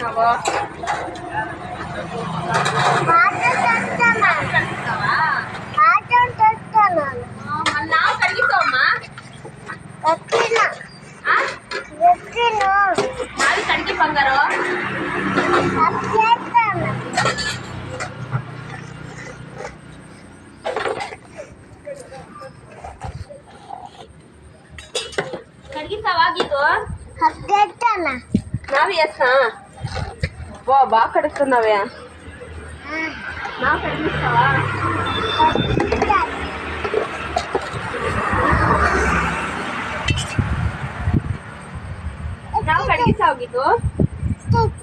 ನಾವು ನಾವು ಕಡಿಗಿತಾವಮ್ಮ ನಾಳೆ ಕಡಿಗೆ ಬಂಗಾರ కడిగిస్తావాగిదు నావి వేస్తా బాగా కడుగుతున్నావే ನಾವು ಕಡಿಗಿస్తాವಾ ನಾವು ಕಡಿಗಿಸಾವಾಗಿದ್ದು